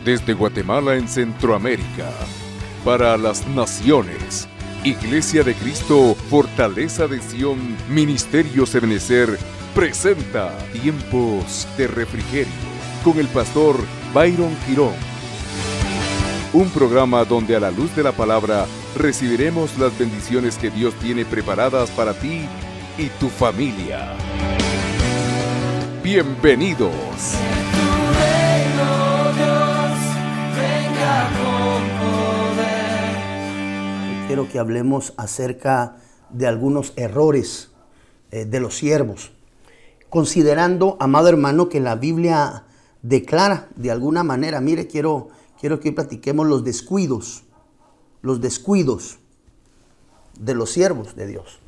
Desde Guatemala en Centroamérica, para las naciones, Iglesia de Cristo, Fortaleza de Sion, Ministerio Ebenecer, presenta Tiempos de Refrigerio con el pastor Byron Girón. Un programa donde a la luz de la palabra recibiremos las bendiciones que Dios tiene preparadas para ti y tu familia. Bienvenidos. Quiero que hablemos acerca de algunos errores de los siervos, considerando, amado hermano, que la Biblia declara de alguna manera. Mire, quiero que hoy platiquemos los descuidos de los siervos de Dios.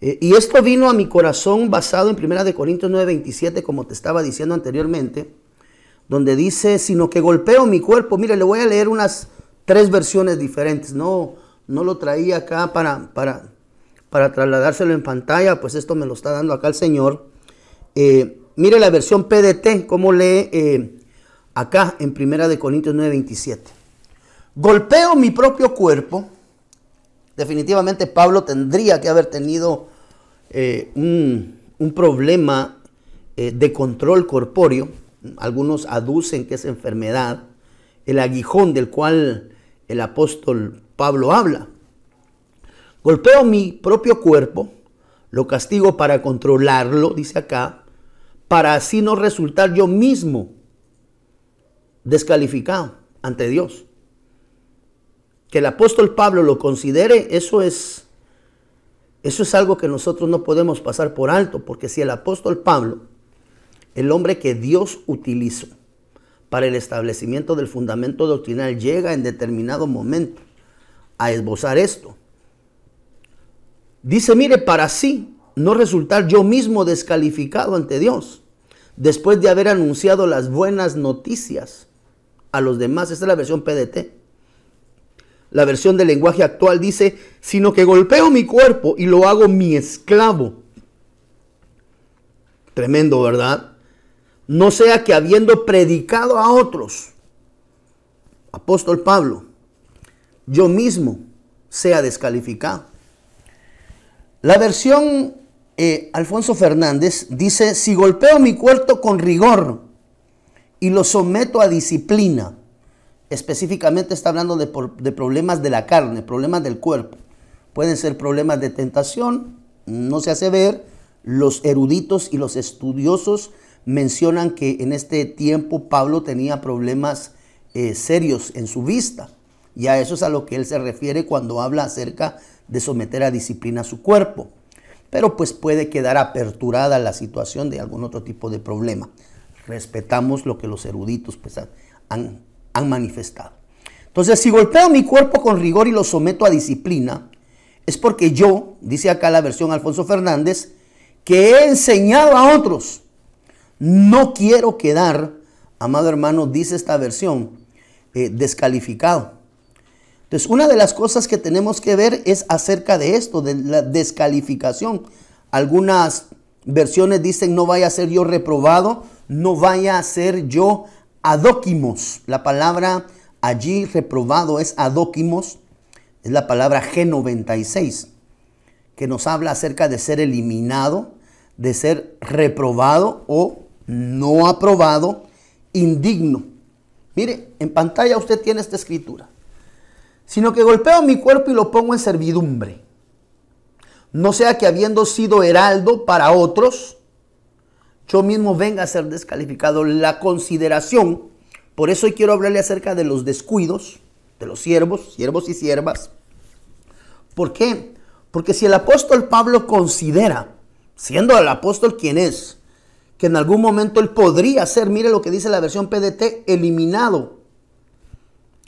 Y esto vino a mi corazón basado en 1 Corintios 9:27, como te estaba diciendo anteriormente, donde dice, sino que golpeo mi cuerpo. Mire, le voy a leer unas 3 versiones diferentes. No lo traía acá para trasladárselo en pantalla, pues esto me lo está dando acá el Señor. Mire la versión PDT, como lee acá en 1 Corintios 9:27. Golpeo mi propio cuerpo. Definitivamente Pablo tendría que haber tenido un problema de control corpóreo. Algunos aducen que es enfermedad, el aguijón del cual el apóstol Pablo habla. Golpeo mi propio cuerpo, lo castigo para controlarlo, dice acá, para así no resultar yo mismo descalificado ante Dios. Que el apóstol Pablo lo considere, eso es algo que nosotros no podemos pasar por alto, porque si el apóstol Pablo, el hombre que Dios utilizó para el establecimiento del fundamento doctrinal, llega en determinado momento a esbozar esto, dice, mire, para así no resultar yo mismo descalificado ante Dios, después de haber anunciado las buenas noticias a los demás. Esta es la versión PDT. La versión del lenguaje actual dice, sino que golpeo mi cuerpo y lo hago mi esclavo. Tremendo, ¿verdad? No sea que habiendo predicado a otros, apóstol Pablo, yo mismo sea descalificado. La versión Alfonso Fernández dice, si golpeo mi cuerpo con rigor y lo someto a disciplina. Específicamente está hablando de problemas de la carne, problemas del cuerpo. Pueden ser problemas de tentación, no se hace ver. Los eruditos y los estudiosos mencionan que en este tiempo Pablo tenía problemas serios en su vista. Y a eso es a lo que él se refiere cuando habla acerca de someter a disciplina a su cuerpo. Pero pues puede quedar aperturada la situación de algún otro tipo de problema. Respetamos lo que los eruditos pues han manifestado. Entonces, si golpeo mi cuerpo con rigor y lo someto a disciplina, es porque yo, dice acá la versión Alfonso Fernández, que he enseñado a otros. No quiero quedar, amado hermano, dice esta versión, descalificado. Entonces, una de las cosas que tenemos que ver es acerca de esto, de la descalificación. Algunas versiones dicen, no vaya a ser yo reprobado, no vaya a ser yo adóquimos. La palabra allí reprobado es adóquimos, es la palabra G96, que nos habla acerca de ser eliminado, de ser reprobado o no aprobado, indigno. Mire, en pantalla usted tiene esta escritura. Sino que golpeo mi cuerpo y lo pongo en servidumbre. No sea que habiendo sido heraldo para otros, yo mismo venga a ser descalificado. La consideración, por eso hoy quiero hablarle acerca de los descuidos de los siervos y siervas. ¿Por qué? Porque si el apóstol Pablo considera, siendo el apóstol quien es, que en algún momento él podría ser, mire lo que dice la versión PDT, eliminado.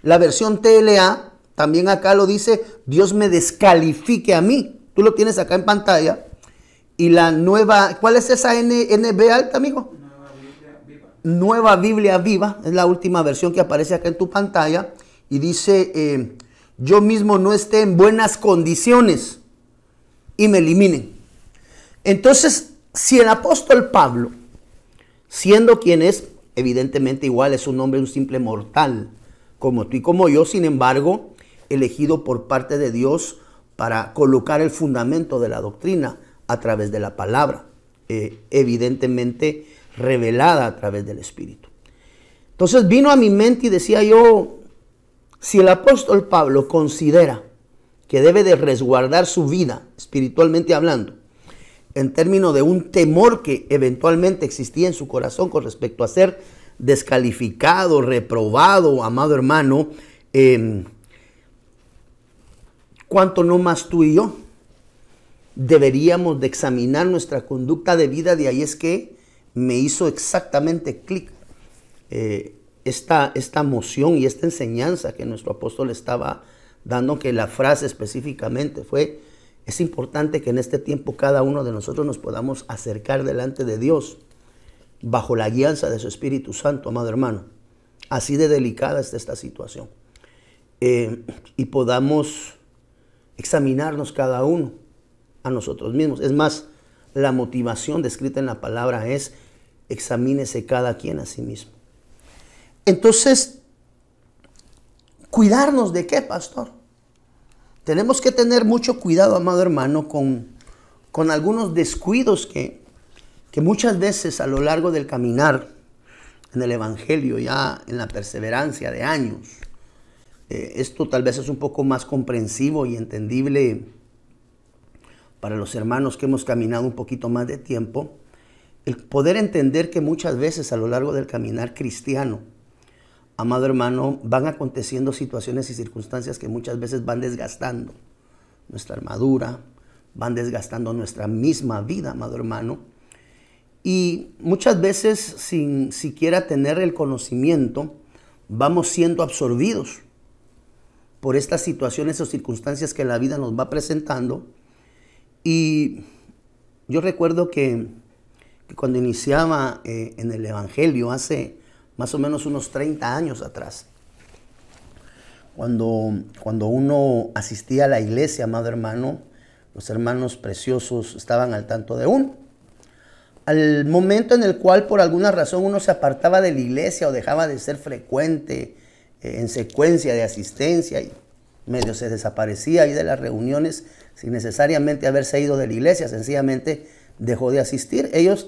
La versión TLA, también acá lo dice, Dios me descalifique a mí. Tú lo tienes acá en pantalla. Y la nueva, ¿cuál es esa NB alta, amigo? Nueva Biblia Viva, es la última versión que aparece acá en tu pantalla. Y dice, yo mismo no esté en buenas condiciones y me eliminen. Entonces, si el apóstol Pablo, siendo quien es, evidentemente igual es un hombre, un simple mortal, como tú y como yo, sin embargo, elegido por parte de Dios para colocar el fundamento de la doctrina a través de la palabra, evidentemente revelada a través del Espíritu. Entonces vino a mi mente y decía yo, si el apóstol Pablo considera que debe de resguardar su vida, espiritualmente hablando, en términos de un temor que eventualmente existía en su corazón con respecto a ser descalificado, reprobado, amado hermano, ¿cuánto no más tú y yo deberíamos de examinar nuestra conducta de vida? De ahí es que me hizo exactamente clic esta moción y esta enseñanza que nuestro apóstol estaba dando, que la frase específicamente fue: es importante que en este tiempo cada uno de nosotros nos podamos acercar delante de Dios bajo la guianza de su Espíritu Santo, amado hermano. Así de delicada está esta situación. Y podamos examinarnos cada uno a nosotros mismos. Es más, la motivación descrita en la palabra es: examínese cada quien a sí mismo. Entonces, ¿cuidarnos de qué, pastor? Tenemos que tener mucho cuidado, amado hermano, con algunos descuidos que muchas veces a lo largo del caminar en el Evangelio, ya en la perseverancia de años, esto tal vez es un poco más comprensivo y entendible para los hermanos que hemos caminado un poquito más de tiempo, el poder entender que muchas veces a lo largo del caminar cristiano, amado hermano, van aconteciendo situaciones y circunstancias que muchas veces van desgastando nuestra armadura, van desgastando nuestra misma vida, amado hermano. Y muchas veces, sin siquiera tener el conocimiento, vamos siendo absorbidos por estas situaciones o circunstancias que la vida nos va presentando. Y yo recuerdo que cuando iniciaba en el Evangelio hace más o menos unos 30 años atrás, cuando uno asistía a la iglesia, amado hermano, los hermanos preciosos estaban al tanto de uno. Al momento en el cual por alguna razón uno se apartaba de la iglesia o dejaba de ser frecuente en secuencia de asistencia y medio se desaparecía ahí de las reuniones sin necesariamente haberse ido de la iglesia, sencillamente dejó de asistir. Ellos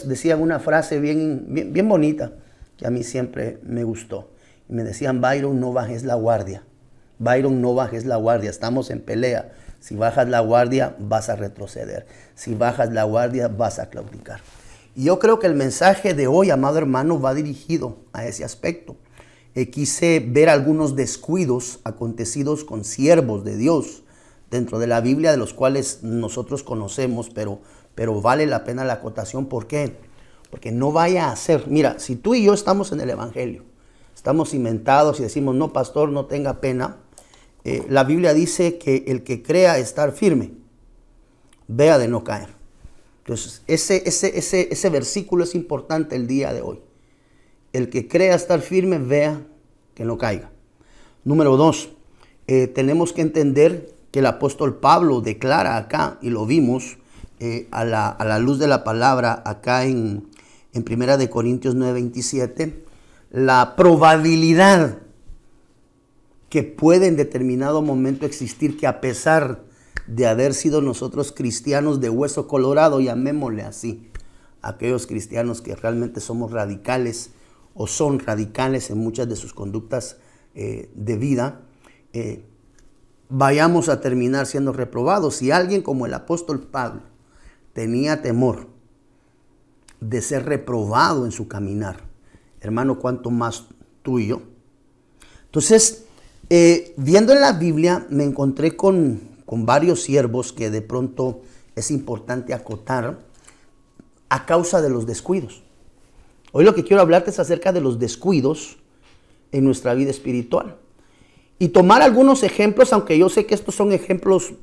decían una frase bien bonita que a mí siempre me gustó. Y me decían: Byron, no bajes la guardia. Byron, no bajes la guardia. Estamos en pelea. Si bajas la guardia, vas a retroceder. Si bajas la guardia, vas a claudicar. Y yo creo que el mensaje de hoy, amado hermano, va dirigido a ese aspecto. Quise ver algunos descuidos acontecidos con siervos de Dios dentro de la Biblia, de los cuales nosotros conocemos, pero vale la pena la acotación. ¿Por qué? Porque no vaya a ser, mira, si tú y yo estamos en el Evangelio, estamos cimentados y decimos: no, pastor, no tenga pena, la Biblia dice que el que crea estar firme, vea de no caer. Entonces, ese versículo es importante el día de hoy. El que crea estar firme, vea que no caiga. Número 2, tenemos que entender que el apóstol Pablo declara acá, y lo vimos a la luz de la palabra acá en 1 Corintios 9:27, la probabilidad que puede en determinado momento existir, que a pesar de haber sido nosotros cristianos de hueso colorado, llamémosle así, aquellos cristianos que realmente somos radicales o son radicales en muchas de sus conductas de vida, vayamos a terminar siendo reprobados. Si alguien como el apóstol Pablo tenía temor de ser reprobado en su caminar, hermano, ¿cuánto más tú y yo? Entonces, viendo en la Biblia, me encontré con varios siervos que de pronto es importante acotar a causa de los descuidos. Hoy lo que quiero hablarte es acerca de los descuidos en nuestra vida espiritual. Y tomar algunos ejemplos, aunque yo sé que estos son ejemplos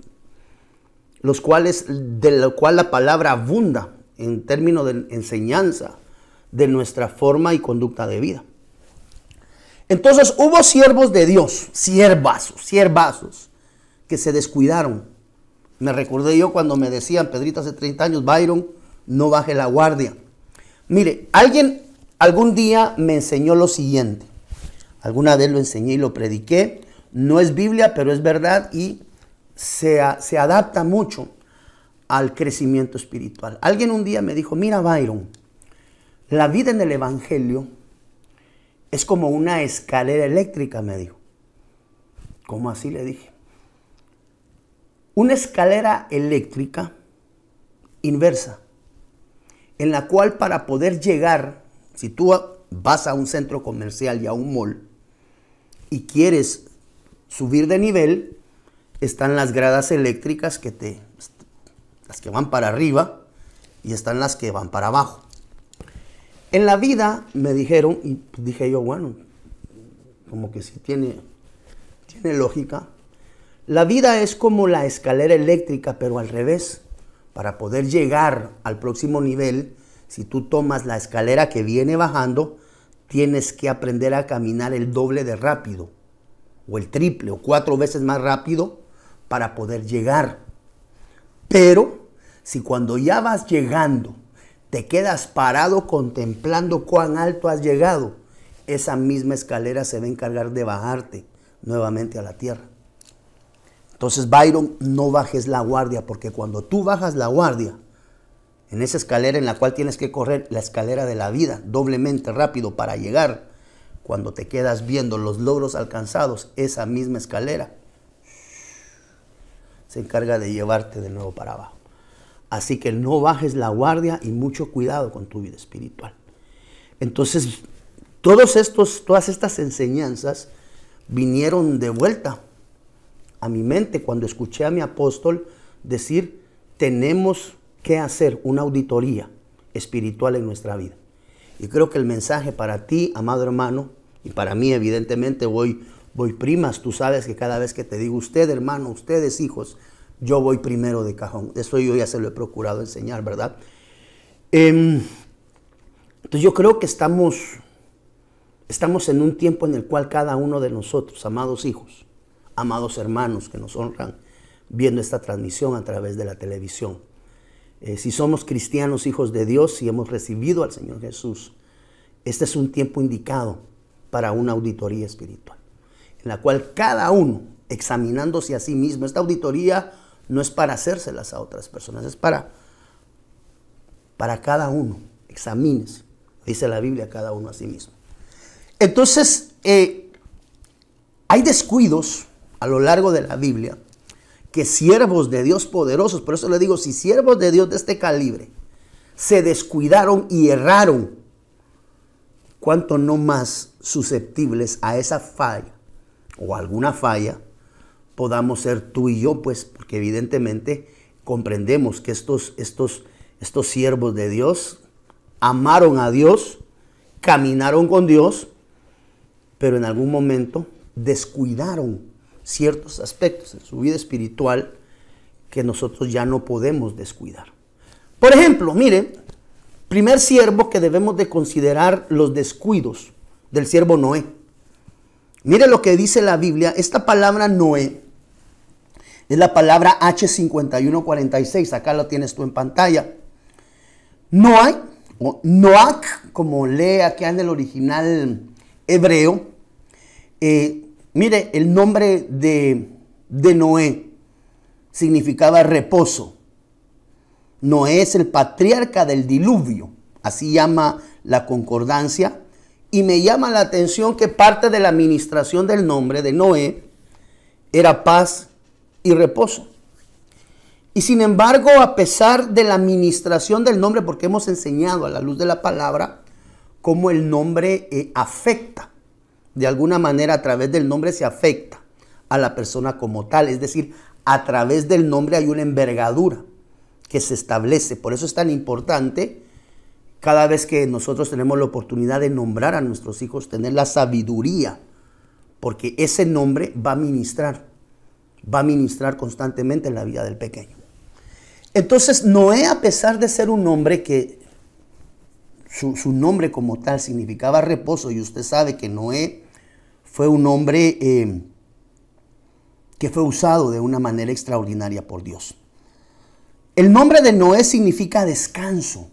de lo cual la palabra abunda en términos de enseñanza de nuestra forma y conducta de vida. Entonces hubo siervos de Dios, siervazos, que se descuidaron. Me recordé yo cuando me decían: Pedrito, hace 30 años, Byron, no baje la guardia. Mire, alguien algún día me enseñó lo siguiente. Alguna vez lo enseñé y lo prediqué. No es Biblia, pero es verdad y se adapta mucho al crecimiento espiritual. Alguien un día me dijo, mira Byron, la vida en el Evangelio es como una escalera eléctrica, me dijo. ¿Cómo así? Le dije. Una escalera eléctrica inversa, en la cual para poder llegar, si tú vas a un centro comercial y a un mall y quieres subir de nivel, están las gradas eléctricas las que van para arriba y están las que van para abajo. En la vida me dijeron, y dije yo, bueno, como que sí tiene lógica. La vida es como la escalera eléctrica, pero al revés. Para poder llegar al próximo nivel, si tú tomas la escalera que viene bajando, tienes que aprender a caminar el doble de rápido, o el triple, o 4 veces más rápido para poder llegar. Pero si cuando ya vas llegando, te quedas parado contemplando cuán alto has llegado, esa misma escalera se va a encargar de bajarte nuevamente a la tierra. Entonces, Byron, no bajes la guardia, porque cuando tú bajas la guardia, en esa escalera en la cual tienes que correr, la escalera de la vida, doblemente rápido para llegar, cuando te quedas viendo los logros alcanzados, esa misma escalera se encarga de llevarte de nuevo para abajo. Así que no bajes la guardia y mucho cuidado con tu vida espiritual. Entonces, todas estas enseñanzas vinieron de vuelta a mi mente cuando escuché a mi apóstol decir, tenemos que hacer una auditoría espiritual en nuestra vida. Y creo que el mensaje para ti, amado hermano, y para mí evidentemente voy primas. Tú sabes que cada vez que te digo usted, hermano, ustedes hijos, yo voy primero de cajón. Eso yo ya se lo he procurado enseñar, ¿verdad? Entonces yo creo que estamos en un tiempo en el cual cada uno de nosotros, amados hijos, amados hermanos que nos honran viendo esta transmisión a través de la televisión, si somos cristianos, hijos de Dios, si hemos recibido al Señor Jesús, este es un tiempo indicado para una auditoría espiritual, en la cual cada uno, examinándose a sí mismo, esta auditoría no es para hacérselas a otras personas, es para cada uno, examínese, dice la Biblia, cada uno a sí mismo. Entonces, hay descuidos a lo largo de la Biblia que siervos de Dios poderosos, por eso le digo, si siervos de Dios de este calibre se descuidaron y erraron, cuánto no más susceptibles a esa falla o alguna falla podamos ser tú y yo, pues, porque evidentemente comprendemos que estos siervos de Dios amaron a Dios, caminaron con Dios, pero en algún momento descuidaron ciertos aspectos en su vida espiritual que nosotros ya no podemos descuidar. Por ejemplo, mire, primer siervo que debemos de considerar los descuidos del siervo Noé. Mire lo que dice la Biblia. Esta palabra Noé es la palabra H5146. Acá lo tienes tú en pantalla. Noé, o Noac, como lee aquí en el original hebreo. Mire, el nombre de Noé significaba reposo. Noé es el patriarca del diluvio, así llama la concordancia, y me llama la atención que parte de la administración del nombre de Noé era paz y reposo. Y sin embargo, a pesar de la administración del nombre, porque hemos enseñado a la luz de la palabra cómo el nombre afecta, de alguna manera a través del nombre se afecta a la persona como tal, es decir, a través del nombre hay una envergadura que se establece. Por eso es tan importante cada vez que nosotros tenemos la oportunidad de nombrar a nuestros hijos, tener la sabiduría, porque ese nombre va a ministrar constantemente en la vida del pequeño. Entonces Noé, a pesar de ser un hombre que su nombre como tal significaba reposo, y usted sabe que Noé fue un hombre que fue usado de una manera extraordinaria por Dios. El nombre de Noé significa descanso,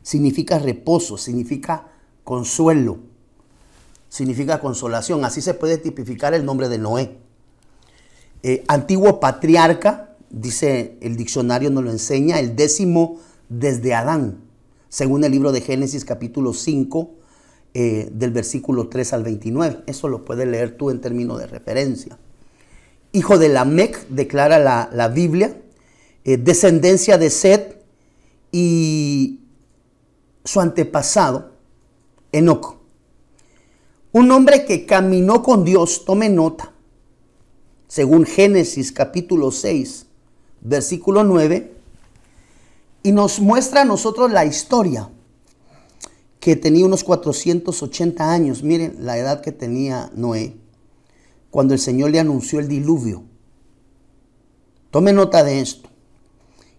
significa reposo, significa consuelo. Significa consolación. Así se puede tipificar el nombre de Noé. Antiguo patriarca, dice el diccionario, nos lo enseña, el 10º desde Adán, según el libro de Génesis capítulo 5, del versículo 3 al 29. Eso lo puedes leer tú en términos de referencia. Hijo de Lamec, declara la Biblia, descendencia de Set y su antepasado, Enoc. Un hombre que caminó con Dios, tome nota, según Génesis capítulo 6, versículo 9, y nos muestra a nosotros la historia, que tenía unos 480 años. Miren la edad que tenía Noé cuando el Señor le anunció el diluvio. Tome nota de esto.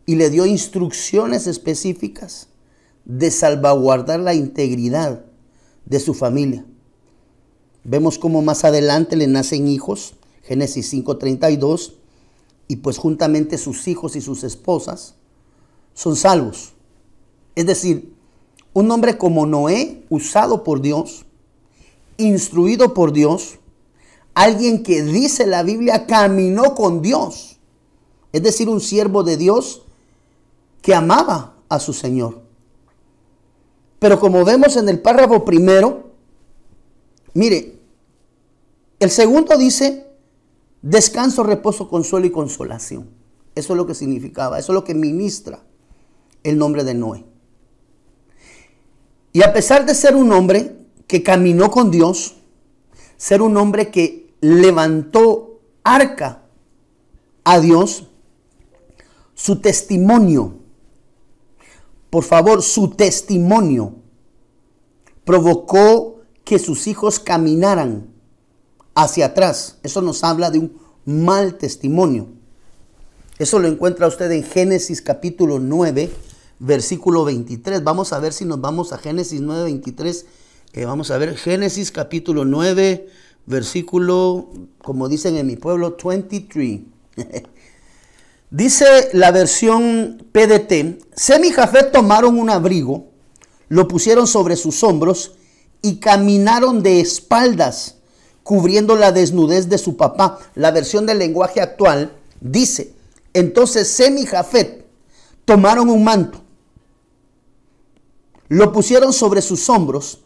Y le dio instrucciones específicas de salvaguardar la integridad de su familia. Vemos cómo más adelante le nacen hijos, Génesis 5:32, y pues juntamente sus hijos y sus esposas son salvos. Es decir, un hombre como Noé, usado por Dios, instruido por Dios, alguien que dice la Biblia caminó con Dios, es decir, un siervo de Dios que amaba a su Señor. Pero como vemos en el párrafo primero, mire, el segundo dice descanso, reposo, consuelo y consolación. Eso es lo que significaba, eso es lo que ministra el nombre de Noé. Y a pesar de ser un hombre que caminó con Dios, ser un hombre que levantó arca a Dios, su testimonio, por favor, su testimonio provocó que sus hijos caminaran hacia atrás. Eso nos habla de un mal testimonio. Eso lo encuentra usted en Génesis capítulo 9, versículo 23. Vamos a ver si nos vamos a Génesis 9, 23. Vamos a ver Génesis capítulo 9, versículo, como dicen en mi pueblo, 23. Dice la versión PDT, Sem y Jafet tomaron un abrigo, lo pusieron sobre sus hombros y caminaron de espaldas, cubriendo la desnudez de su papá. La versión del lenguaje actual dice, entonces Sem y Jafet tomaron un manto, lo pusieron sobre sus hombros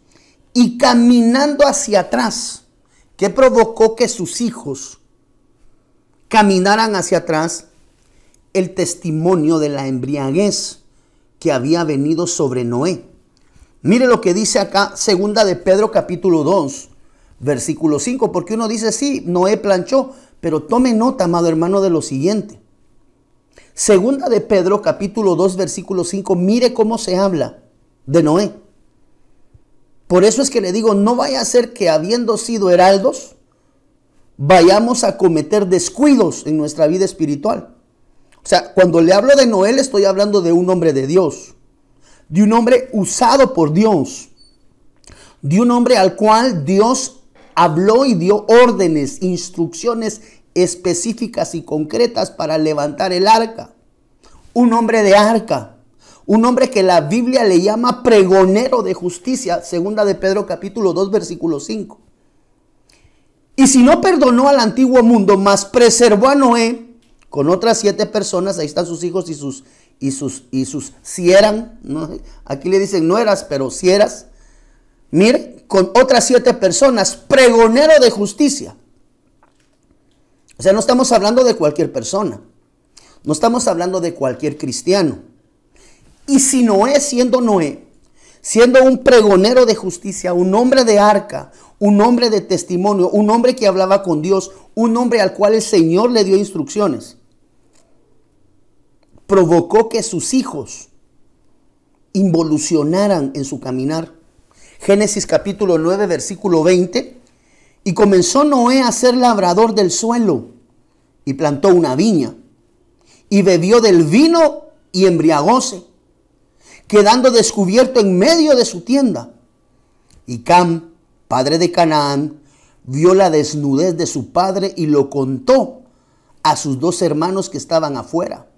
y caminando hacia atrás, ¿qué provocó que sus hijos caminaran hacia atrás? El testimonio de la embriaguez que había venido sobre Noé. Mire lo que dice acá, segunda de Pedro capítulo 2, versículo 5, porque uno dice, sí, Noé planchó, pero tome nota, amado hermano, de lo siguiente. Segunda de Pedro capítulo 2, versículo 5, mire cómo se habla de Noé. Por eso es que le digo, no vaya a ser que habiendo sido heraldos, vayamos a cometer descuidos en nuestra vida espiritual. O sea, cuando le hablo de Noé, le estoy hablando de un hombre de Dios, de un hombre usado por Dios, de un hombre al cual Dios habló y dio órdenes, instrucciones específicas y concretas para levantar el arca. Un hombre de arca, un hombre que la Biblia le llama pregonero de justicia, segunda de Pedro capítulo 2, versículo 5. Y si no perdonó al antiguo mundo, mas preservó a Noé con otras 7 personas, ahí están sus hijos y sus si eran, ¿no? Aquí le dicen no eras, pero si eras. Mire, con otras 7 personas, pregonero de justicia. O sea, no estamos hablando de cualquier persona, no estamos hablando de cualquier cristiano. Y si Noé, siendo un pregonero de justicia, un hombre de arca, un hombre de testimonio, un hombre que hablaba con Dios, un hombre al cual el Señor le dio instrucciones, provocó que sus hijos involucionaran en su caminar. Génesis capítulo 9, versículo 20. Y comenzó Noé a ser labrador del suelo y plantó una viña y bebió del vino y embriagóse, quedando descubierto en medio de su tienda. Y Cam, padre de Canaán, vio la desnudez de su padre y lo contó a sus 2 hermanos que estaban afuera.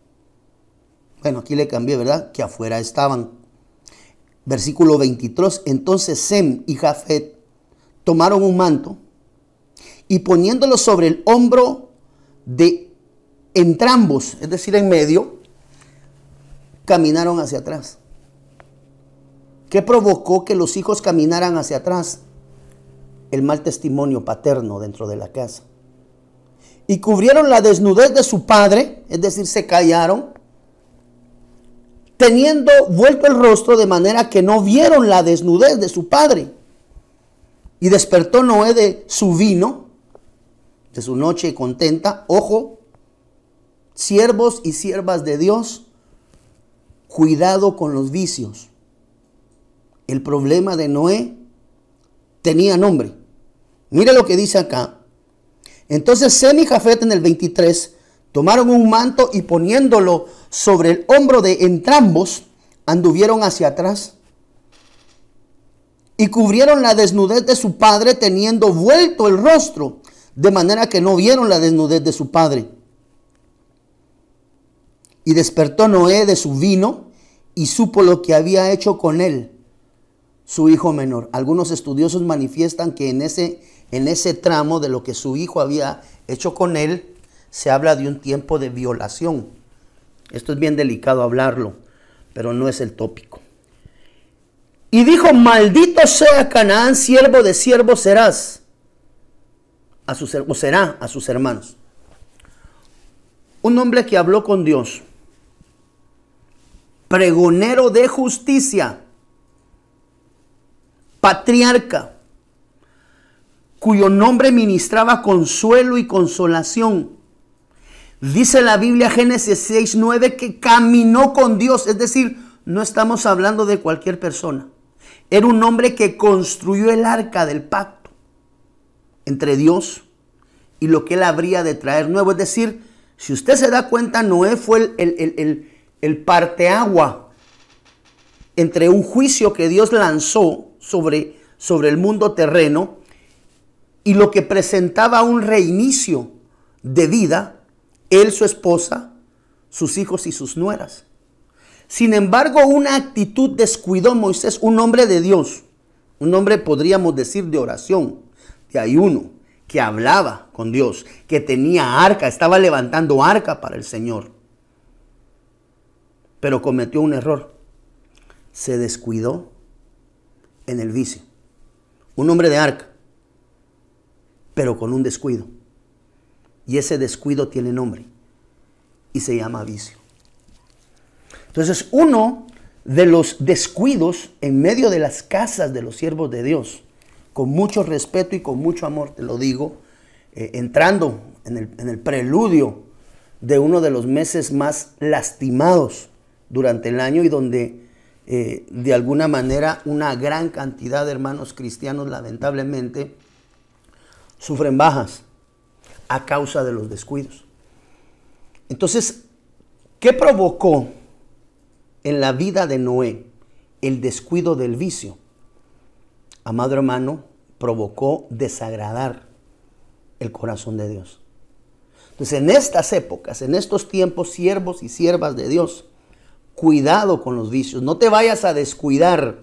Bueno, aquí le cambié, ¿verdad? Que afuera estaban. Versículo 23. Entonces Sem y Jafet tomaron un manto y poniéndolo sobre el hombro de entrambos, es decir, en medio, caminaron hacia atrás. ¿Qué provocó que los hijos caminaran hacia atrás? El mal testimonio paterno dentro de la casa. Y cubrieron la desnudez de su padre, es decir, se callaron, teniendo vuelto el rostro de manera que no vieron la desnudez de su padre. Y despertó Noé de su vino, de su noche contenta. Ojo, siervos y siervas de Dios, cuidado con los vicios. El problema de Noé tenía nombre. Mire lo que dice acá. Entonces Sem y Jafet en el 23 tomaron un manto y poniéndolo sobre el hombro de entrambos, anduvieron hacia atrás y cubrieron la desnudez de su padre teniendo vuelto el rostro, de manera que no vieron la desnudez de su padre. Y despertó Noé de su vino y supo lo que había hecho con él su hijo menor. Algunos estudiosos manifiestan que en ese tramo de lo que su hijo había hecho con él, se habla de un tiempo de violación. Esto es bien delicado hablarlo, pero no es el tópico. Y dijo, maldito sea Canaán, siervo de siervos serás, será a sus hermanos. Un hombre que habló con Dios, pregonero de justicia, patriarca, cuyo nombre ministraba consuelo y consolación. Dice la Biblia, Génesis 6:9, que caminó con Dios. Es decir, no estamos hablando de cualquier persona. Era un hombre que construyó el arca del pacto entre Dios y lo que él habría de traer nuevo. Es decir, si usted se da cuenta, Noé fue el parteagua entre un juicio que Dios lanzó sobre el mundo terreno y lo que presentaba un reinicio de vida, él, su esposa, sus hijos y sus nueras. Sin embargo, una actitud descuidó Moisés, un hombre de Dios, un hombre, podríamos decir, de oración, de ayuno, que hablaba con Dios, que tenía arca, estaba levantando arca para el Señor. Pero cometió un error. Se descuidó en el vicio. Un hombre de arca, pero con un descuido. Y ese descuido tiene nombre y se llama vicio. Entonces, uno de los descuidos en medio de las casas de los siervos de Dios, con mucho respeto y con mucho amor, te lo digo, entrando en el preludio de uno de los meses más lastimados durante el año y donde de alguna manera una gran cantidad de hermanos cristianos lamentablemente sufren bajas a causa de los descuidos. Entonces, ¿qué provocó en la vida de Noé el descuido del vicio? Amado hermano, provocó desagradar el corazón de Dios. Entonces, en estas épocas, en estos tiempos, siervos y siervas de Dios, cuidado con los vicios. No te vayas a descuidar,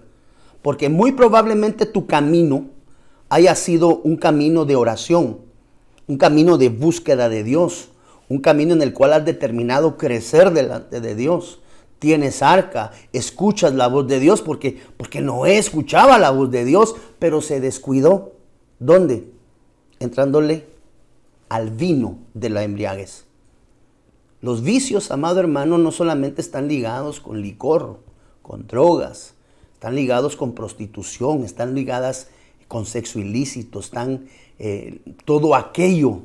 porque muy probablemente tu camino haya sido un camino de oración, un camino de búsqueda de Dios, un camino en el cual has determinado crecer delante de Dios. Tienes arca, escuchas la voz de Dios, porque Noé escuchaba la voz de Dios, pero se descuidó. ¿Dónde? Entrándole al vino de la embriaguez. Los vicios, amado hermano, no solamente están ligados con licor, con drogas, están ligados con prostitución, están ligadas con sexo ilícito, están todo aquello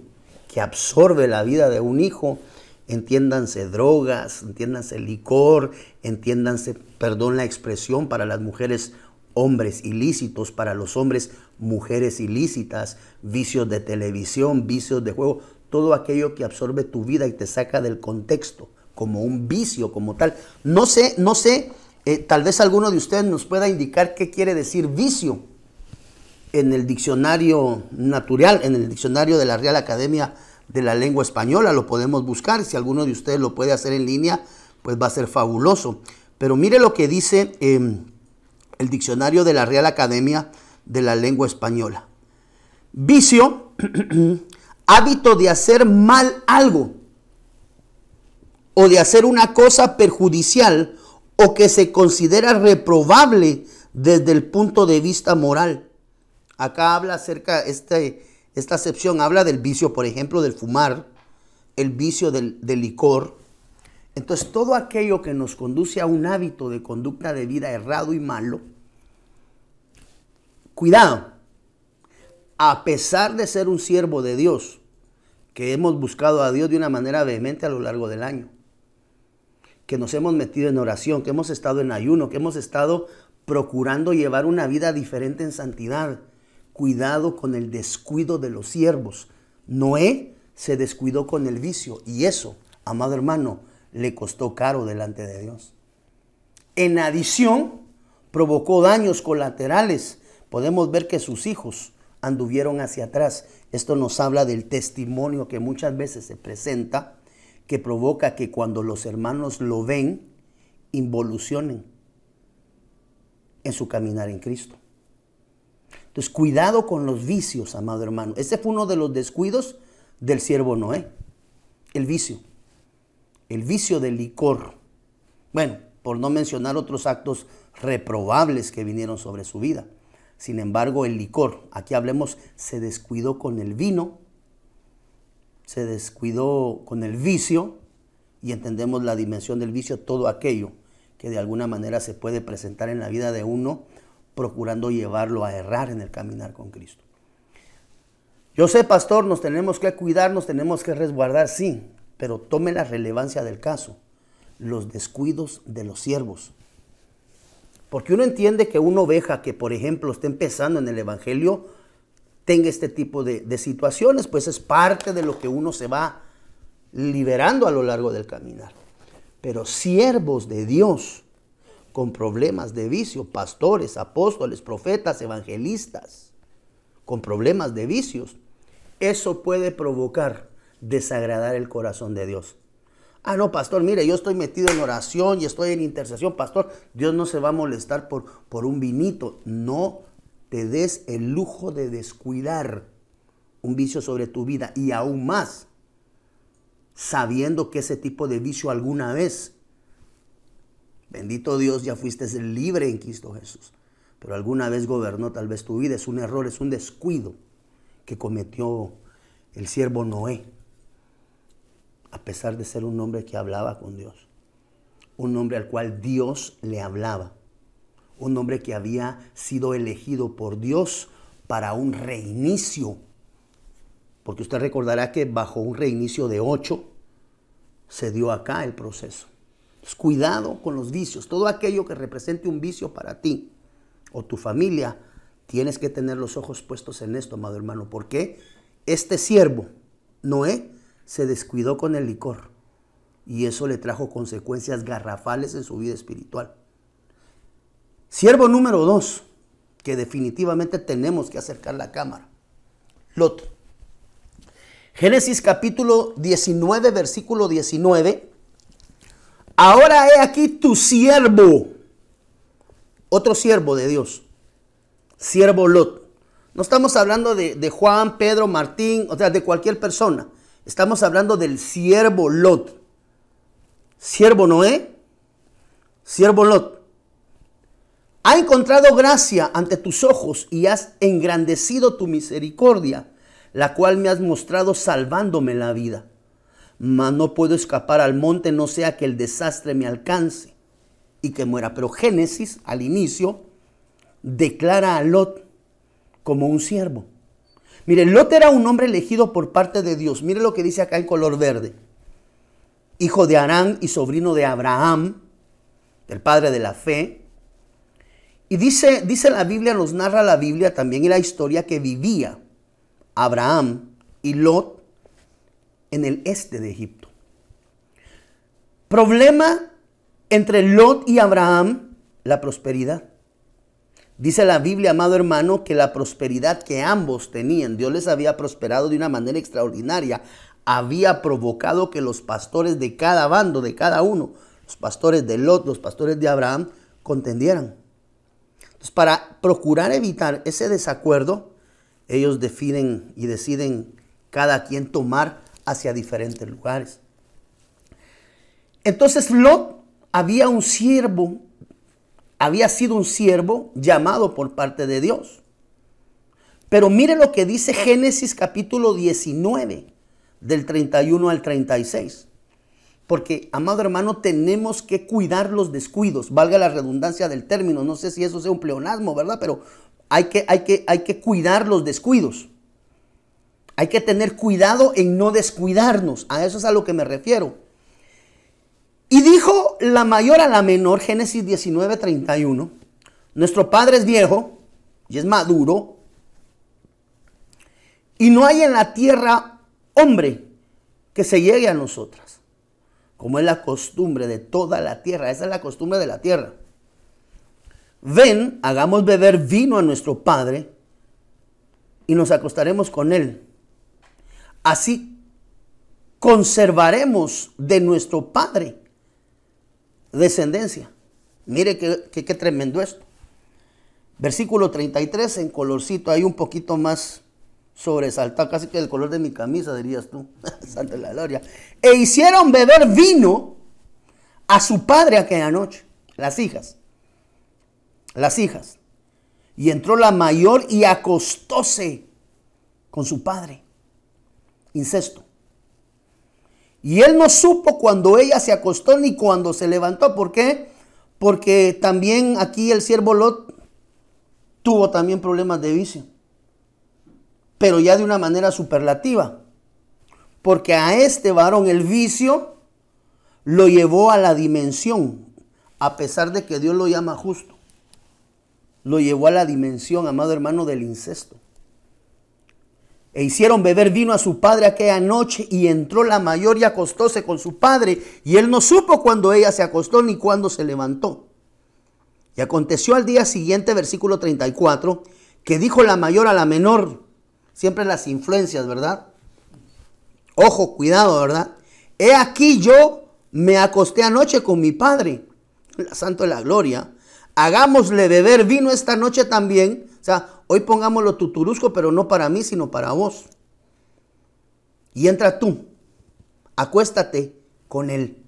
que absorbe la vida de un hijo. Entiéndanse drogas, entiéndanse licor, entiéndanse, perdón la expresión, para las mujeres, hombres ilícitos, para los hombres, mujeres ilícitas, vicios de televisión, vicios de juego, todo aquello que absorbe tu vida y te saca del contexto, como un vicio, como tal. No sé, tal vez alguno de ustedes nos pueda indicar qué quiere decir vicio. En el diccionario natural, en el diccionario de la Real Academia de la Lengua Española, lo podemos buscar. Si alguno de ustedes lo puede hacer en línea, pues va a ser fabuloso. Pero mire lo que dice el diccionario de la Real Academia de la Lengua Española. Vicio, hábito de hacer mal algo o de hacer una cosa perjudicial o que se considera reprobable desde el punto de vista moral. Acá habla acerca, esta acepción habla del vicio, por ejemplo, del fumar, el vicio del licor. Entonces, todo aquello que nos conduce a un hábito de conducta de vida errado y malo, cuidado, a pesar de ser un siervo de Dios, que hemos buscado a Dios de una manera vehemente a lo largo del año, que nos hemos metido en oración, que hemos estado en ayuno, que hemos estado procurando llevar una vida diferente en santidad. Cuidado con el descuido de los siervos. Noé se descuidó con el vicio y eso, amado hermano, le costó caro delante de Dios. En adición, provocó daños colaterales. Podemos ver que sus hijos anduvieron hacia atrás. Esto nos habla del testimonio que muchas veces se presenta, que provoca que cuando los hermanos lo ven, involucionen en su caminar en Cristo. Entonces, cuidado con los vicios, amado hermano. Ese fue uno de los descuidos del siervo Noé. El vicio del licor. Bueno, por no mencionar otros actos reprobables que vinieron sobre su vida. Sin embargo, el licor, aquí hablemos, se descuidó con el vino, se descuidó con el vicio y entendemos la dimensión del vicio, todo aquello que de alguna manera se puede presentar en la vida de uno, procurando llevarlo a errar en el caminar con Cristo. Yo sé, pastor, nos tenemos que cuidar, nos tenemos que resguardar, sí, pero tome la relevancia del caso, los descuidos de los siervos. Porque uno entiende que una oveja que, por ejemplo, esté empezando en el evangelio, tenga este tipo de situaciones, pues es parte de lo que uno se va liberando a lo largo del caminar. Pero siervos de Dios con problemas de vicio, pastores, apóstoles, profetas, evangelistas, con problemas de vicios, eso puede provocar desagradar el corazón de Dios. Ah, no, pastor, mire, yo estoy metido en oración y estoy en intercesión, pastor. Dios no se va a molestar por un vinito. No te des el lujo de descuidar un vicio sobre tu vida y aún más, sabiendo que ese tipo de vicio alguna vez, bendito Dios, ya fuiste libre en Cristo Jesús, pero alguna vez gobernó tal vez tu vida. Es un error, es un descuido que cometió el siervo Noé, a pesar de ser un hombre que hablaba con Dios, un hombre al cual Dios le hablaba, un hombre que había sido elegido por Dios para un reinicio, porque usted recordará que bajo un reinicio de 8 se dio acá el proceso. Entonces, cuidado con los vicios, todo aquello que represente un vicio para ti o tu familia, tienes que tener los ojos puestos en esto, amado hermano, porque este siervo, Noé, se descuidó con el licor y eso le trajo consecuencias garrafales en su vida espiritual. Siervo número 2, que definitivamente tenemos que acercar la cámara, Lot. Génesis capítulo 19, versículo 19. Ahora he aquí tu siervo, otro siervo de Dios, siervo Lot. No estamos hablando de Juan, Pedro, Martín, o sea, de cualquier persona. Estamos hablando del siervo Lot. Siervo Noé, siervo Lot. Ha encontrado gracia ante tus ojos y has engrandecido tu misericordia, la cual me has mostrado salvándome la vida. Mas no puedo escapar al monte, no sea que el desastre me alcance y que muera. Pero Génesis, al inicio, declara a Lot como un siervo. Mire, Lot era un hombre elegido por parte de Dios. Mire lo que dice acá en color verde. Hijo de Harán y sobrino de Abraham, el padre de la fe. Y dice la Biblia, nos narra la Biblia también y la historia que vivía Abraham y Lot en el este de Egipto. Problema entre Lot y Abraham, la prosperidad. Dice la Biblia, amado hermano, que la prosperidad que ambos tenían, Dios les había prosperado de una manera extraordinaria, había provocado que los pastores de cada bando, de cada uno, los pastores de Lot, los pastores de Abraham, contendieran. Para procurar evitar ese desacuerdo, ellos definen y deciden cada quien tomar hacia diferentes lugares. Entonces Lot había sido un siervo llamado por parte de Dios. Pero mire lo que dice Génesis capítulo 19, del 31 al 36. Porque, amado hermano, tenemos que cuidar los descuidos, valga la redundancia del término. No sé si eso sea un pleonasmo, ¿verdad? Pero hay que cuidar los descuidos. Hay que tener cuidado en no descuidarnos. A eso es a lo que me refiero. Y dijo la mayor a la menor, Génesis 19, 31. Nuestro padre es viejo y es maduro, y no hay en la tierra hombre que se llegue a nosotras, como es la costumbre de toda la tierra. Esa es la costumbre de la tierra. Ven, hagamos beber vino a nuestro padre y nos acostaremos con él. Así conservaremos de nuestro padre descendencia. Mire qué tremendo esto. Versículo 33 en colorcito, hay un poquito más sobresaltado, casi que el color de mi camisa, dirías tú. Santa la gloria. E hicieron beber vino a su padre aquella noche, las hijas. Y entró la mayor y acostóse con su padre. Incesto. Y él no supo cuando ella se acostó ni cuando se levantó. ¿Por qué? Porque también aquí el siervo Lot tuvo también problemas de vicio, pero ya de una manera superlativa, porque a este varón el vicio lo llevó a la dimensión, a pesar de que Dios lo llama justo, lo llevó a la dimensión, amado hermano, del incesto. E hicieron beber vino a su padre aquella noche, y entró la mayor y acostóse con su padre, y él no supo cuando ella se acostó ni cuando se levantó. Y aconteció al día siguiente, versículo 34, que dijo la mayor a la menor, siempre las influencias, ¿verdad? Ojo, cuidado, ¿verdad? He aquí yo me acosté anoche con mi padre, la Santo de la Gloria. Hagámosle beber vino esta noche también. O sea, hoy pongámoslo tuturusco, pero no para mí, sino para vos. Y entra tú, acuéstate con él.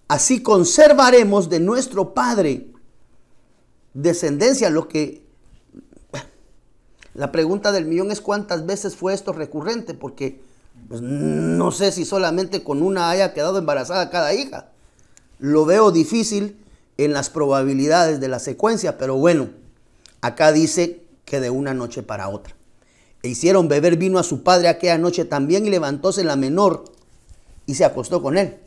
Así conservaremos de nuestro padre descendencia. Lo que la pregunta del millón es cuántas veces fue esto recurrente, porque pues, no sé si solamente con una haya quedado embarazada cada hija. Lo veo difícil en las probabilidades de la secuencia, pero bueno, acá dice que de una noche para otra. E hicieron beber vino a su padre aquella noche también, y levantóse la menor y se acostó con él.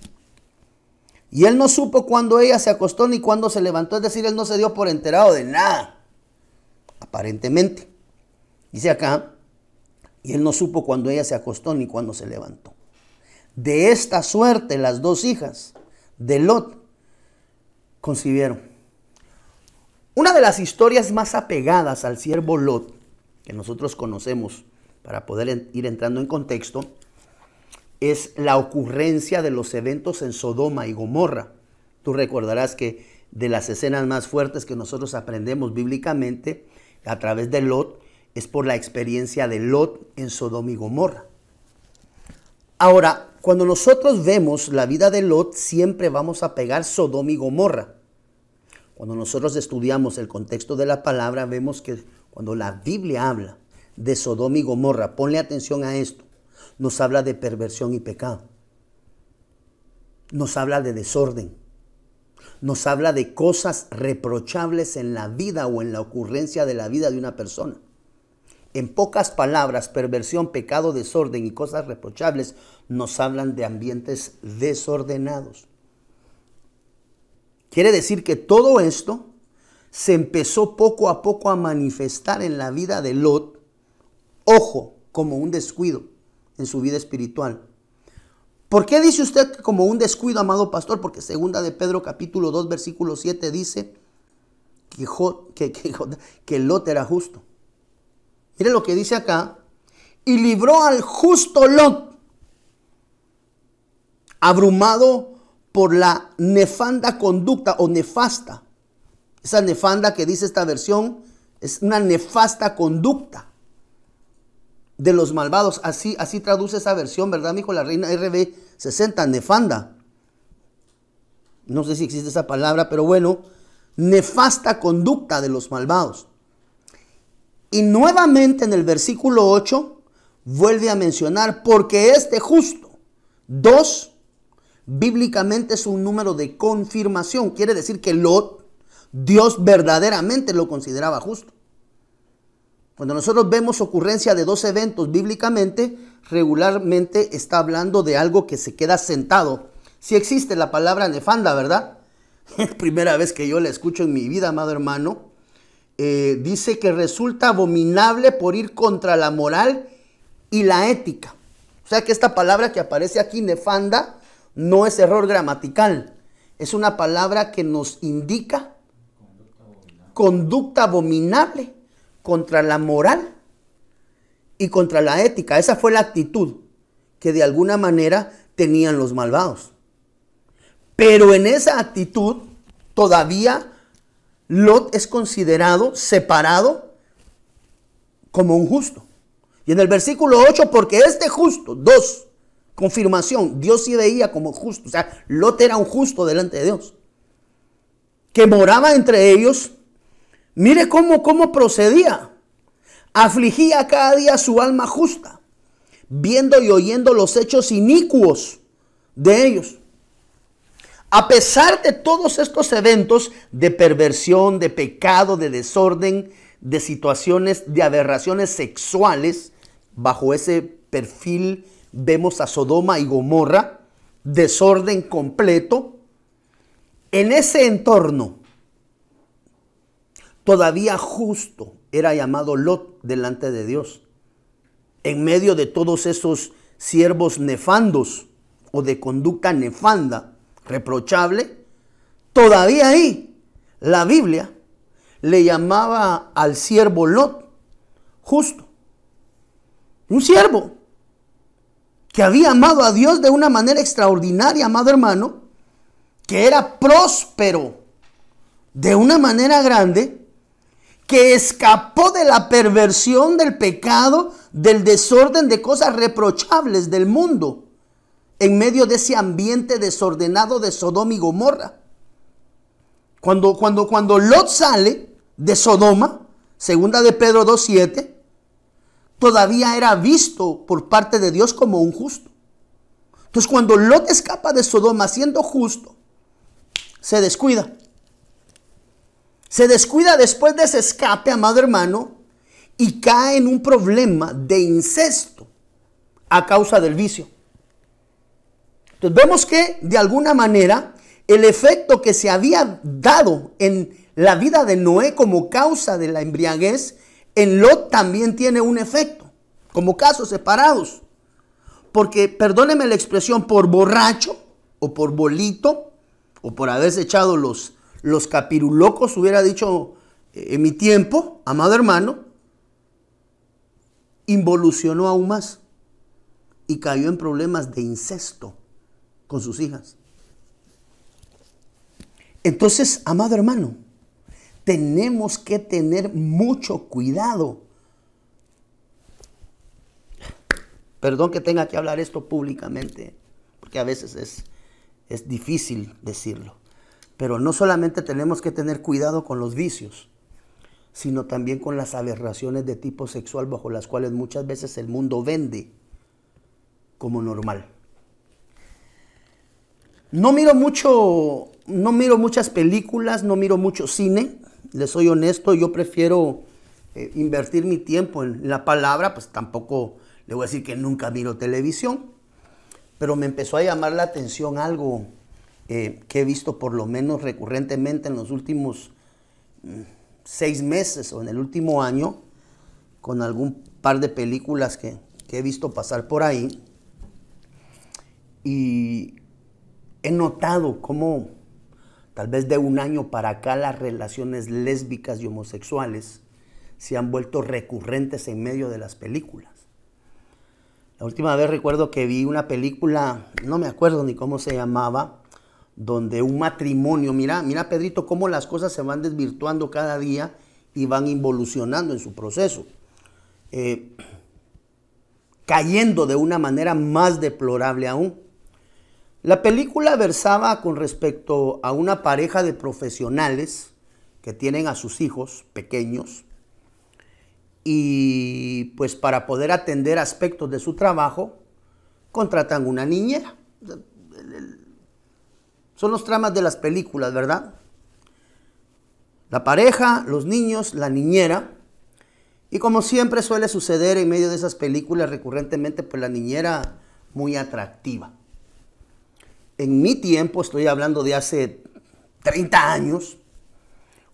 Y él no supo cuándo ella se acostó ni cuándo se levantó, es decir, él no se dio por enterado de nada, aparentemente. Dice acá, y él no supo cuándo ella se acostó ni cuándo se levantó. De esta suerte las dos hijas de Lot concibieron. Una de las historias más apegadas al siervo Lot que nosotros conocemos, para poder ir entrando en contexto, es la ocurrencia de los eventos en Sodoma y Gomorra. Tú recordarás que de las escenas más fuertes que nosotros aprendemos bíblicamente a través de Lot es por la experiencia de Lot en Sodoma y Gomorra. Ahora, cuando nosotros vemos la vida de Lot, siempre vamos a pegar Sodoma y Gomorra. Cuando nosotros estudiamos el contexto de la palabra, vemos que cuando la Biblia habla de Sodoma y Gomorra, ponle atención a esto, nos habla de perversión y pecado. Nos habla de desorden. Nos habla de cosas reprochables en la vida o en la ocurrencia de la vida de una persona. En pocas palabras, perversión, pecado, desorden y cosas reprochables nos hablan de ambientes desordenados. Quiere decir que todo esto se empezó poco a poco a manifestar en la vida de Lot, ojo, como un descuido en su vida espiritual. ¿Por qué dice usted que como un descuido, amado pastor? Porque segunda de Pedro capítulo 2 versículo 7 dice que Lot era justo. Mire lo que dice acá. Y libró al justo Lot, abrumado por la nefanda conducta o nefasta Esa nefanda que dice esta versión es una nefasta conducta de los malvados. Así traduce esa versión, ¿verdad, mijo? La Reina RB 60, nefanda. No sé si existe esa palabra, pero bueno, nefasta conducta de los malvados. Y nuevamente en el versículo 8 vuelve a mencionar, porque este justo. 2, bíblicamente es un número de confirmación. Quiere decir que Lot, Dios verdaderamente lo consideraba justo. Cuando nosotros vemos ocurrencia de 2 eventos bíblicamente, regularmente está hablando de algo que se queda sentado. Si existe la palabra nefanda, ¿verdad? Es primera vez que yo la escucho en mi vida, amado hermano. Dice que resulta abominable por ir contra la moral y la ética. O sea que esta palabra que aparece aquí, nefanda, no es error gramatical. Es una palabra que nos indica conducta abominable contra la moral y contra la ética. Esa fue la actitud que de alguna manera tenían los malvados. Pero en esa actitud todavía Lot es considerado separado como un justo. Y en el versículo 8, porque este justo, 2, confirmación, Dios sí veía como justo. O sea, Lot era un justo delante de Dios, que moraba entre ellos. Mire cómo procedía. Afligía cada día su alma justa, viendo y oyendo los hechos inicuos de ellos. A pesar de todos estos eventos de perversión, de pecado, de desorden, de situaciones, de aberraciones sexuales, bajo ese perfil vemos a Sodoma y Gomorra, desorden completo. En ese entorno, todavía justo era llamado Lot delante de Dios. En medio de todos esos siervos nefandos o de conducta nefanda, reprochable, todavía ahí la Biblia le llamaba al siervo Lot justo. Un siervo que había amado a Dios de una manera extraordinaria, amado hermano, que era próspero de una manera grande, que escapó de la perversión, del pecado, del desorden, de cosas reprochables del mundo, en medio de ese ambiente desordenado de Sodoma y Gomorra. Cuando Lot sale de Sodoma, segunda de Pedro 2:7, todavía era visto por parte de Dios como un justo. Entonces, cuando Lot escapa de Sodoma siendo justo, se descuida. Se descuida después de ese escape, amado hermano, y cae en un problema de incesto a causa del vicio. Entonces vemos que de alguna manera el efecto que se había dado en la vida de Noé como causa de la embriaguez, en Lot también tiene un efecto, como casos separados. Porque, perdóneme la expresión, por borracho o por bolito o por haberse echado los capirulocos, hubiera dicho en mi tiempo, amado hermano, involucionó aún más y cayó en problemas de incesto con sus hijas. Entonces, amado hermano, tenemos que tener mucho cuidado. Perdón que tenga que hablar esto públicamente, porque a veces es difícil decirlo. Pero no solamente tenemos que tener cuidado con los vicios, sino también con las aberraciones de tipo sexual bajo las cuales muchas veces el mundo vende como normal. No miro muchas películas, no miro mucho cine, les soy honesto, yo prefiero invertir mi tiempo en la palabra, pues tampoco le voy a decir que nunca miro televisión, pero me empezó a llamar la atención algo que he visto por lo menos recurrentemente en los últimos 6 meses o en el último año, con algún par de películas que he visto pasar por ahí, y he notado cómo tal vez de un año para acá las relaciones lésbicas y homosexuales se han vuelto recurrentes en medio de las películas. La última vez recuerdo que vi una película, no me acuerdo ni cómo se llamaba, donde un matrimonio, mira Pedrito, cómo las cosas se van desvirtuando cada día y van involucionando en su proceso, cayendo de una manera más deplorable aún. La película versaba con respecto a una pareja de profesionales que tienen a sus hijos pequeños y pues para poder atender aspectos de su trabajo contratan una niñera. Son los tramas de las películas, ¿verdad? La pareja, los niños, la niñera. Y como siempre suele suceder en medio de esas películas recurrentemente, pues la niñera muy atractiva. En mi tiempo, estoy hablando de hace 30 años,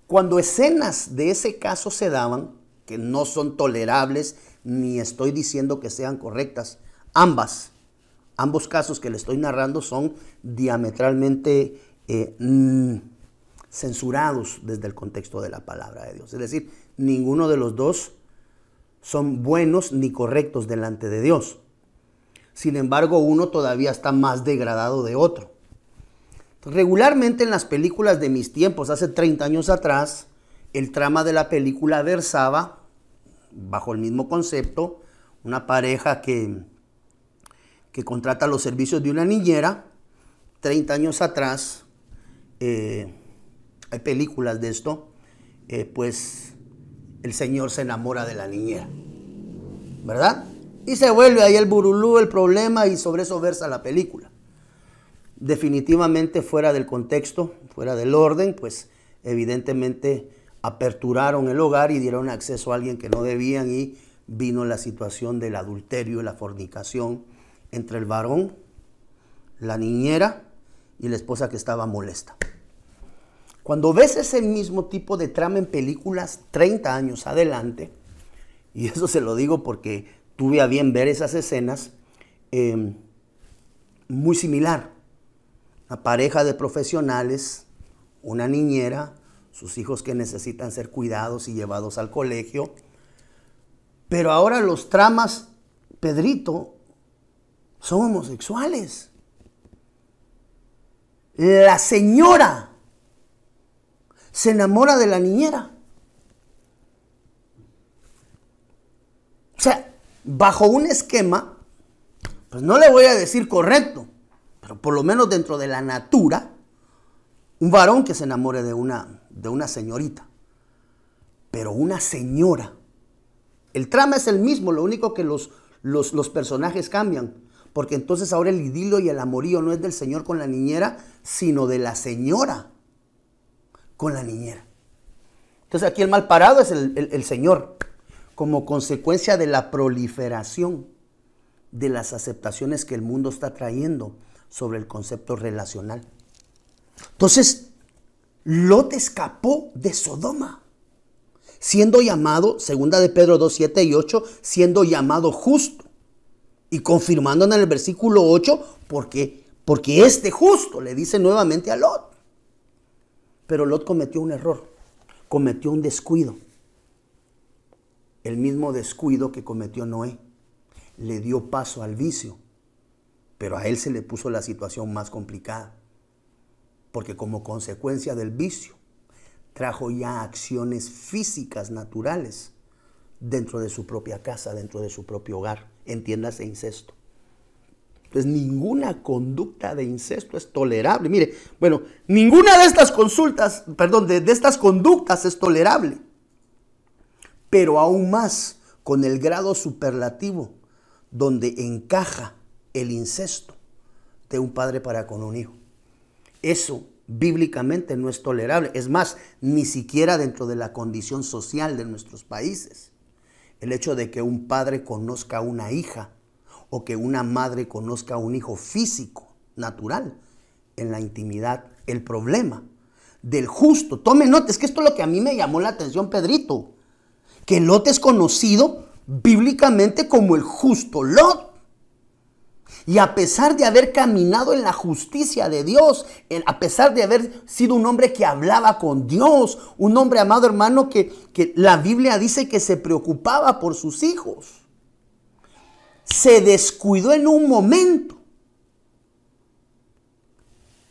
cuando escenas de ese caso se daban, que no son tolerables, ni estoy diciendo que sean correctas, ambos casos que le estoy narrando son diametralmente censurados desde el contexto de la palabra de Dios. Es decir, ninguno de los dos son buenos ni correctos delante de Dios. Sin embargo, uno todavía está más degradado de otro. Regularmente en las películas de mis tiempos, hace 30 años atrás, el trama de la película versaba, bajo el mismo concepto, una pareja que contrata los servicios de una niñera. 30 años atrás, hay películas de esto, pues el señor se enamora de la niñera, ¿verdad? Y se vuelve ahí el burulú, el problema, y sobre eso versa la película. Definitivamente fuera del contexto, fuera del orden, pues evidentemente aperturaron el hogar y dieron acceso a alguien que no debían y vino la situación del adulterio y la fornicación entre el varón, la niñera y la esposa que estaba molesta. Cuando ves ese mismo tipo de trama en películas 30 años adelante, y eso se lo digo porque tuve a bien ver esas escenas, muy similar. Una pareja de profesionales, una niñera, sus hijos que necesitan ser cuidados y llevados al colegio. Pero ahora los tramas, Pedrito, son homosexuales. La señora se enamora de la niñera. O sea, bajo un esquema, pues no le voy a decir correcto, pero por lo menos dentro de la natura, un varón que se enamore de una señorita. Pero una señora. El trama es el mismo, lo único que los personajes cambian. Porque entonces ahora el idilio y el amorío no es del señor con la niñera, sino de la señora con la niñera. Entonces aquí el mal parado es el señor, como consecuencia de la proliferación de las aceptaciones que el mundo está trayendo sobre el concepto relacional. Entonces, Lot escapó de Sodoma, siendo llamado, segunda de Pedro 2, 7 y 8, siendo llamado justo. Y confirmando en el versículo 8, porque este justo le dice nuevamente a Lot. Pero Lot cometió un error, cometió un descuido. El mismo descuido que cometió Noé. Le dio paso al vicio, pero a él se le puso la situación más complicada. Porque como consecuencia del vicio, trajo ya acciones físicas naturales dentro de su propia casa, dentro de su propio hogar. Entiéndase incesto. Entonces, ninguna conducta de incesto es tolerable. Mire, bueno, ninguna de estas de estas conductas es tolerable. Pero aún más con el grado superlativo donde encaja el incesto de un padre para con un hijo. Eso bíblicamente no es tolerable. Es más, ni siquiera dentro de la condición social de nuestros países. El hecho de que un padre conozca a una hija o que una madre conozca a un hijo físico, natural, en la intimidad. El problema del justo. Tome nota, es que esto es lo que a mí me llamó la atención, Pedrito. Que Lot es conocido bíblicamente como el justo Lot. Y a pesar de haber caminado en la justicia de Dios, a pesar de haber sido un hombre que hablaba con Dios, un hombre, amado hermano, que la Biblia dice que se preocupaba por sus hijos, se descuidó en un momento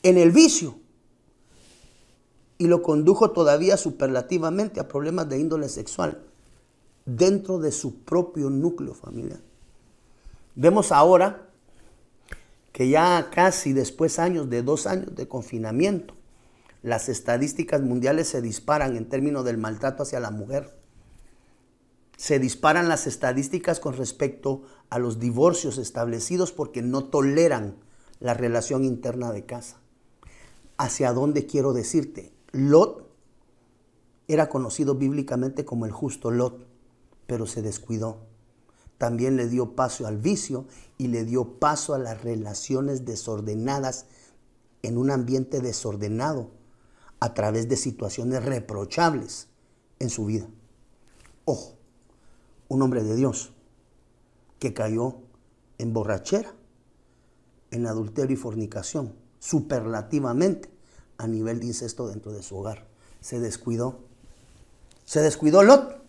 en el vicio y lo condujo todavía superlativamente a problemas de índole sexual dentro de su propio núcleo familiar. Vemos ahora que ya casi después de 2 años de confinamiento, las estadísticas mundiales se disparan en términos del maltrato hacia la mujer. Se disparan las estadísticas con respecto a los divorcios establecidos porque no toleran la relación interna de casa. ¿Hacia dónde quiero decirte? Lot era conocido bíblicamente como el justo Lot, pero se descuidó. También le dio paso al vicio y le dio paso a las relaciones desordenadas en un ambiente desordenado a través de situaciones reprochables en su vida. Ojo, un hombre de Dios que cayó en borrachera, en adulterio y fornicación, superlativamente a nivel de incesto dentro de su hogar. Se descuidó. Se descuidó Lot.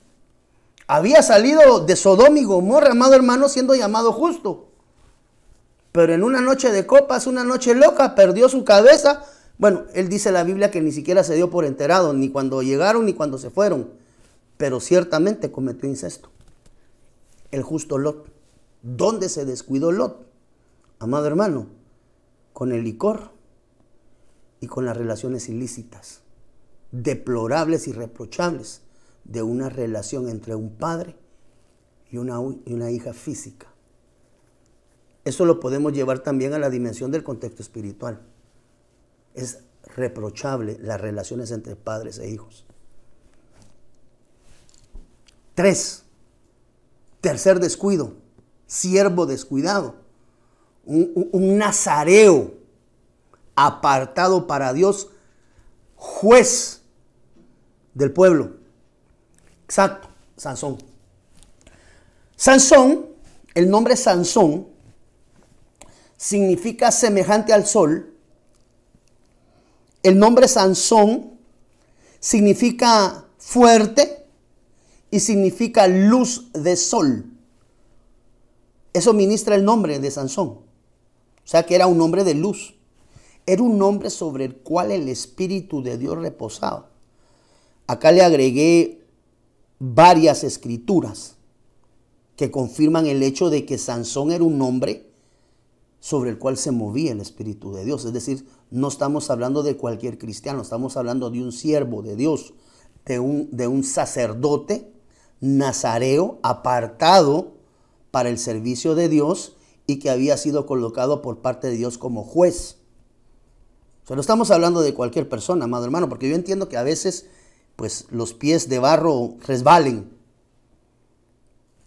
Había salido de Sodoma y Gomorra, amado hermano, siendo llamado justo. Pero en una noche de copas, una noche loca, perdió su cabeza. Bueno, él dice en la Biblia que ni siquiera se dio por enterado, ni cuando llegaron ni cuando se fueron. Pero ciertamente cometió incesto. El justo Lot. ¿Dónde se descuidó Lot? Amado hermano, con el licor y con las relaciones ilícitas, deplorables y reprochables de una relación entre un padre y una hija física. Eso lo podemos llevar también a la dimensión del contexto espiritual. Es reprochable las relaciones entre padres e hijos. 3. Tercer descuido, siervo descuidado, un nazareo apartado para Dios, juez del pueblo. Exacto, Sansón. Sansón, el nombre Sansón, significa semejante al sol. El nombre Sansón significa fuerte y significa luz de sol. Eso ministra el nombre de Sansón. O sea que era un hombre de luz. Era un hombre sobre el cual el Espíritu de Dios reposaba. Acá le agregué varias escrituras que confirman el hecho de que Sansón era un hombre sobre el cual se movía el Espíritu de Dios. Es decir, no estamos hablando de cualquier cristiano, estamos hablando de un siervo de Dios, de un sacerdote nazareo apartado para el servicio de Dios y que había sido colocado por parte de Dios como juez. O sea, no estamos hablando de cualquier persona, amado hermano, porque yo entiendo que a veces pues los pies de barro resbalen.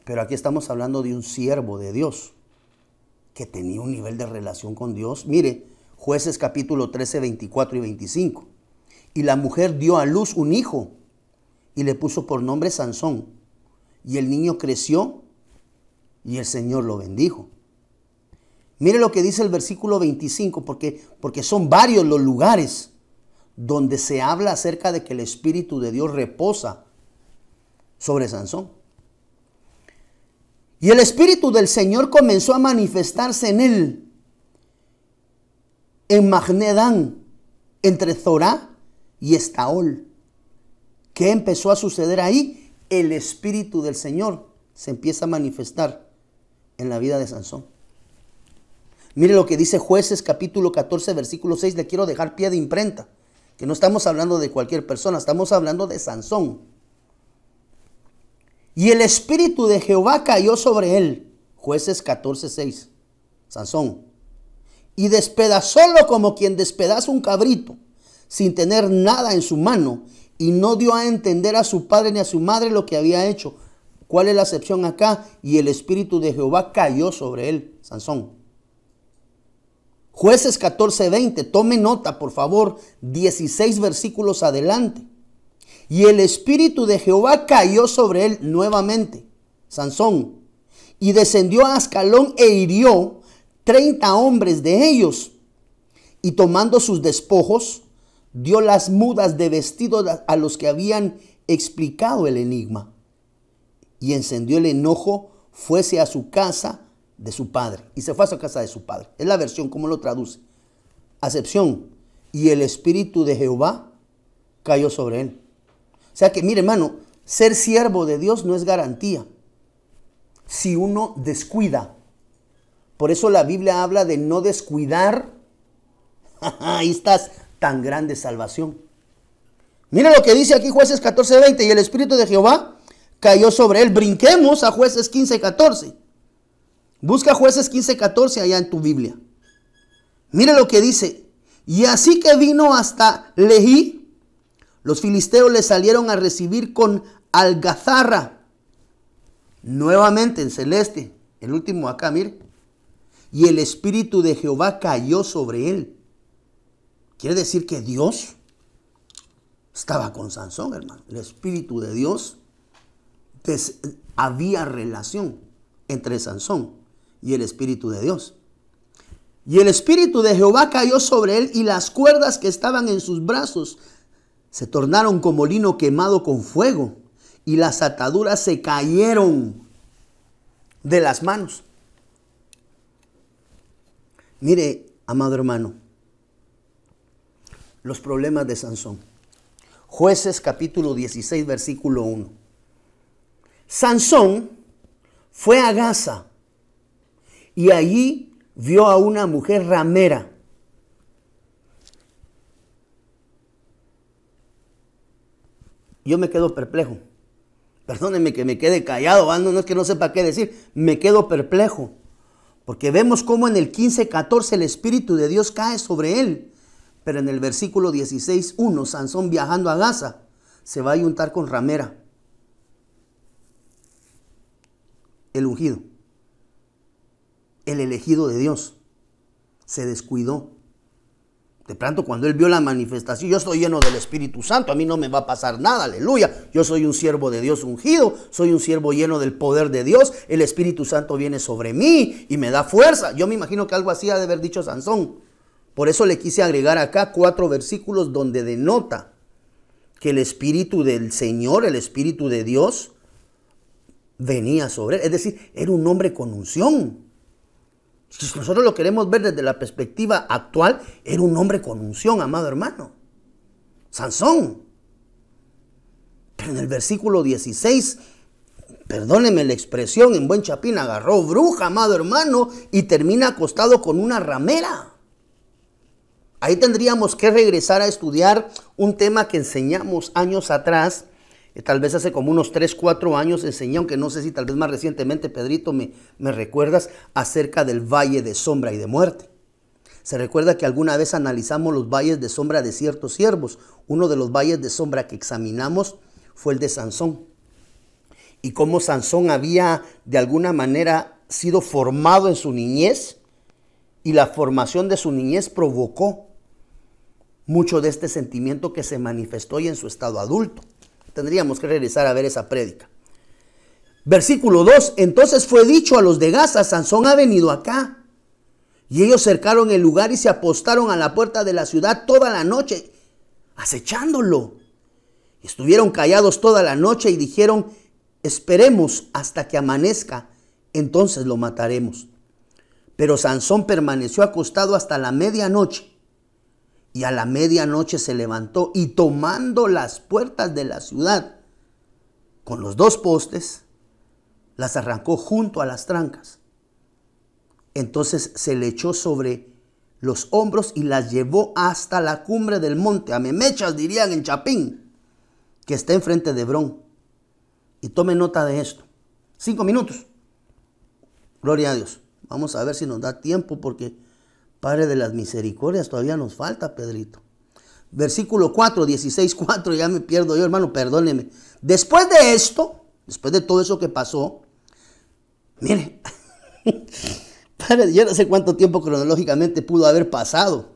Pero aquí estamos hablando de un siervo de Dios que tenía un nivel de relación con Dios. Mire, Jueces capítulo 13, 24 y 25. Y la mujer dio a luz un hijo y le puso por nombre Sansón. Y el niño creció y el Señor lo bendijo. Mire lo que dice el versículo 25, porque son varios los lugares donde se habla acerca de que el Espíritu de Dios reposa sobre Sansón. Y el Espíritu del Señor comenzó a manifestarse en él, en Magnedán, entre Zorá y Estaol. ¿Qué empezó a suceder ahí? El Espíritu del Señor se empieza a manifestar en la vida de Sansón. Mire lo que dice Jueces capítulo 14, versículo 6. Le quiero dejar pie de imprenta, que no estamos hablando de cualquier persona, estamos hablando de Sansón. Y el Espíritu de Jehová cayó sobre él. Jueces 14, 6. Sansón. Y despedazólo como quien despedaza un cabrito, sin tener nada en su mano, y no dio a entender a su padre ni a su madre lo que había hecho. ¿Cuál es la excepción acá? Y el Espíritu de Jehová cayó sobre él, Sansón. Jueces 14, 20. Tome nota, por favor, 16 versículos adelante. Y el Espíritu de Jehová cayó sobre él nuevamente, Sansón, y descendió a Ascalón e hirió 30 hombres de ellos. Y tomando sus despojos, dio las mudas de vestido a los que habían explicado el enigma. Y encendió el enojo, fuese a su casa de su padre. Y se fue a su casa de su padre. Es la versión como lo traduce. Acepción. y el Espíritu de Jehová cayó sobre él. O sea que, mire, hermano, ser siervo de Dios no es garantía si uno descuida. Por eso la Biblia habla de no descuidar. Ahí estás, tan grande salvación. Mire lo que dice aquí Jueces 14:20. Y el Espíritu de Jehová cayó sobre él. Brinquemos a Jueces 15:14. Busca Jueces 15:14 allá en tu Biblia. Mire lo que dice. Y así que vino hasta Lehi, los filisteos le salieron a recibir con algazarra. Nuevamente en celeste. El último acá, mire. Y el Espíritu de Jehová cayó sobre él. Quiere decir que Dios estaba con Sansón, hermano. El Espíritu de Dios. Había relación entre Sansón y el Espíritu de Dios. Y el Espíritu de Jehová cayó sobre él, y las cuerdas que estaban en sus brazos se tornaron como lino quemado con fuego, y las ataduras se cayeron de las manos. Mire, amado hermano, los problemas de Sansón. Jueces capítulo 16, versículo 1. Sansón fue a Gaza y allí vio a una mujer ramera. Yo me quedo perplejo. Perdónenme que me quede callado, no es que no sepa qué decir. Me quedo perplejo. Porque vemos cómo en el 15:14 el Espíritu de Dios cae sobre él. Pero en el versículo 16:1, Sansón viajando a Gaza se va a juntar con ramera. El ungido, el elegido de Dios, se descuidó. De pronto, cuando él vio la manifestación, yo estoy lleno del Espíritu Santo, a mí no me va a pasar nada, aleluya. Yo soy un siervo de Dios ungido, soy un siervo lleno del poder de Dios, el Espíritu Santo viene sobre mí y me da fuerza. Yo me imagino que algo así ha de haber dicho Sansón. Por eso le quise agregar acá 4 versículos donde denota que el Espíritu del Señor, el Espíritu de Dios, venía sobre él. Es decir, era un hombre con unción. Si nosotros lo queremos ver desde la perspectiva actual, era un hombre con unción, amado hermano. Sansón. Pero en el versículo 16, perdóneme la expresión, en buen chapín, agarró bruja, amado hermano, y termina acostado con una ramera. Ahí tendríamos que regresar a estudiar un tema que enseñamos años atrás. Tal vez hace como unos 3, 4 años enseñé, aunque no sé si tal vez más recientemente, Pedrito, me recuerdas, acerca del valle de sombra y de muerte. Se recuerda que alguna vez analizamos los valles de sombra de ciertos siervos. Uno de los valles de sombra que examinamos fue el de Sansón. Y cómo Sansón había de alguna manera sido formado en su niñez, y la formación de su niñez provocó mucho de este sentimiento que se manifestó y en su estado adulto. Tendríamos que regresar a ver esa prédica. Versículo 2. Entonces fue dicho a los de Gaza: Sansón ha venido acá. Y ellos cercaron el lugar y se apostaron a la puerta de la ciudad toda la noche, acechándolo. Estuvieron callados toda la noche y dijeron: esperemos hasta que amanezca, entonces lo mataremos. Pero Sansón permaneció acostado hasta la medianoche. Y a la medianoche se levantó y, tomando las puertas de la ciudad con los 2 postes, las arrancó junto a las trancas. Entonces se le echó sobre los hombros y las llevó hasta la cumbre del monte, a memechas dirían en chapín, que está enfrente de Hebrón. Y tome nota de esto. 5 minutos. Gloria a Dios. Vamos a ver si nos da tiempo, porque Padre de las misericordias, todavía nos falta, Pedrito. Versículo 4, 16:4, ya me pierdo yo, hermano, perdóneme. Después de esto, después de todo eso que pasó, mire, Padre, yo no sé cuánto tiempo cronológicamente pudo haber pasado,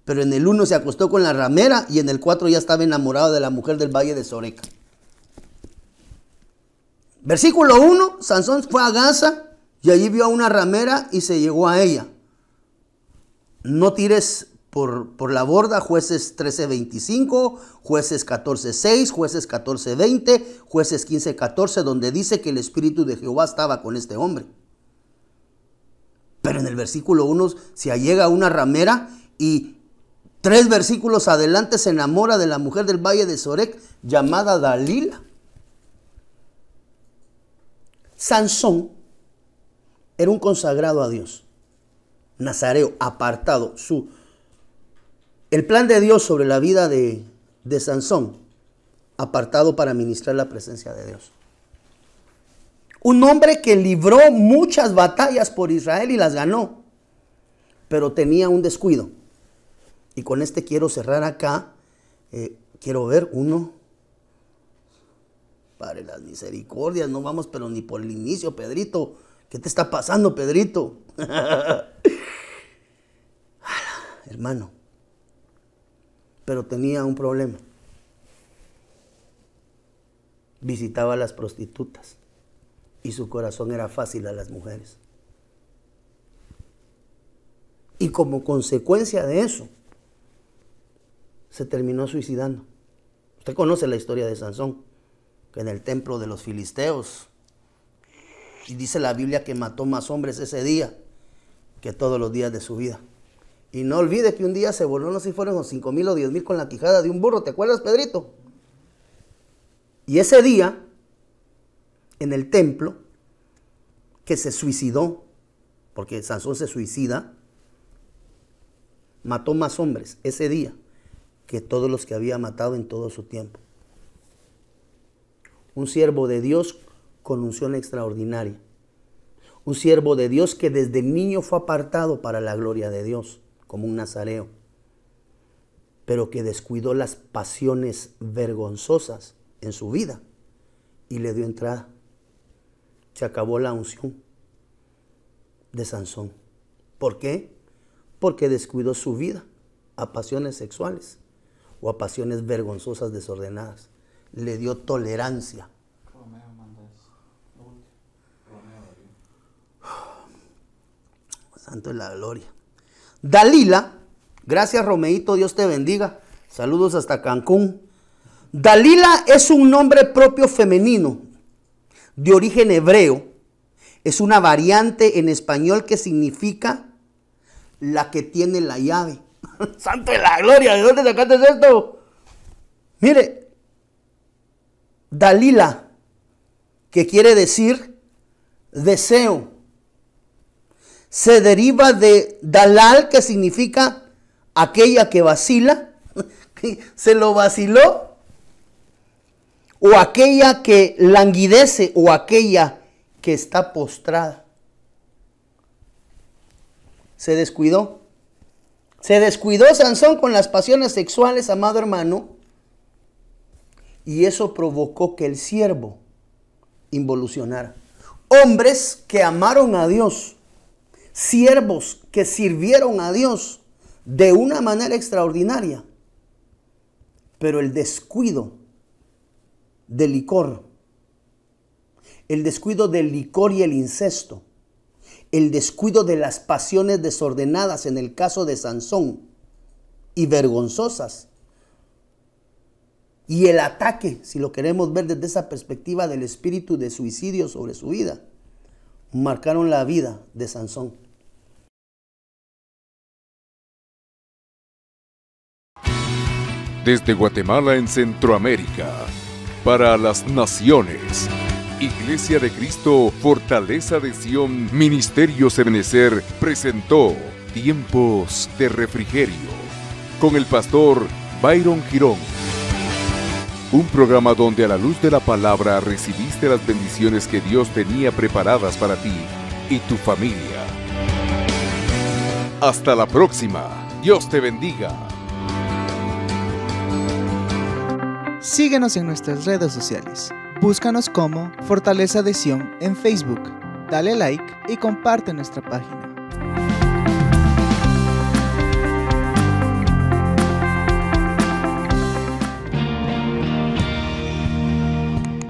pero en el 1 se acostó con la ramera y en el 4 ya estaba enamorado de la mujer del valle de Soreca. Versículo 1, Sansón fue a Gaza y allí vio a una ramera y se llegó a ella. No tires por la borda, Jueces 13:25, Jueces 14:6, Jueces 14:20, Jueces 15:14, donde dice que el Espíritu de Jehová estaba con este hombre. Pero en el versículo 1 se allega una ramera y 3 versículos adelante se enamora de la mujer del valle de Sorek llamada Dalila. Sansón era un consagrado a Dios, nazareo, apartado. El plan de Dios sobre la vida de Sansón, apartado para ministrar la presencia de Dios. Un hombre que libró muchas batallas por Israel y las ganó, pero tenía un descuido. Y con este quiero cerrar acá. Quiero ver uno. Padre, las misericordias, no vamos pero ni por el inicio, Pedrito. ¿Qué te está pasando, Pedrito? Hermano. Pero tenía un problema. Visitaba a las prostitutas y su corazón era fácil a las mujeres. Y como consecuencia de eso, se terminó suicidando. Usted conoce la historia de Sansón, que en el templo de los filisteos, y dice la Biblia que mató más hombres ese día que todos los días de su vida. Y no olvide que un día se voló, no sé si fueron 5,000 o 10,000 con la quijada de un burro. ¿Te acuerdas, Pedrito? Y ese día, en el templo, que se suicidó, porque Sansón se suicida, mató más hombres ese día que todos los que había matado en todo su tiempo. Un siervo de Dios con unción extraordinaria. Un siervo de Dios que desde niño fue apartado para la gloria de Dios, como un nazareo, pero que descuidó las pasiones vergonzosas en su vida y le dio entrada. Se acabó la unción de Sansón. ¿Por qué? Porque descuidó su vida a pasiones sexuales o a pasiones vergonzosas desordenadas. Le dio tolerancia. Santo es la gloria. Dalila, gracias Romeito, Dios te bendiga. Saludos hasta Cancún. Dalila es un nombre propio femenino de origen hebreo. Es una variante en español que significa la que tiene la llave. Santo de la gloria, ¿de dónde sacaste esto? Mire, Dalila, que quiere decir deseo, se deriva de Dalal, que significa aquella que vacila, se lo vaciló, o aquella que languidece, o aquella que está postrada. Se descuidó. Se descuidó Sansón con las pasiones sexuales, amado hermano, y eso provocó que el siervo involucionara. Hombres que amaron a Dios, siervos que sirvieron a Dios de una manera extraordinaria, pero el descuido del licor, el descuido del licor y el incesto, el descuido de las pasiones desordenadas en el caso de Sansón y vergonzosas, y el ataque, si lo queremos ver desde esa perspectiva del espíritu de suicidio sobre su vida, marcaron la vida de Sansón. Desde Guatemala en Centroamérica, para las naciones, Iglesia de Cristo, Fortaleza de Sion, Ministerios Ebenecer presentó Tiempos de Refrigerio con el pastor Byron Girón. Un programa donde a la luz de la palabra recibiste las bendiciones que Dios tenía preparadas para ti y tu familia. Hasta la próxima. Dios te bendiga. Síguenos en nuestras redes sociales. Búscanos como Fortaleza de Sion en Facebook. Dale like y comparte nuestra página.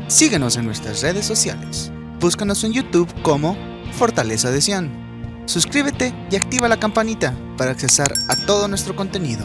Síguenos en nuestras redes sociales. Búscanos en YouTube como Fortaleza de Sion. Suscríbete y activa la campanita para accesar a todo nuestro contenido.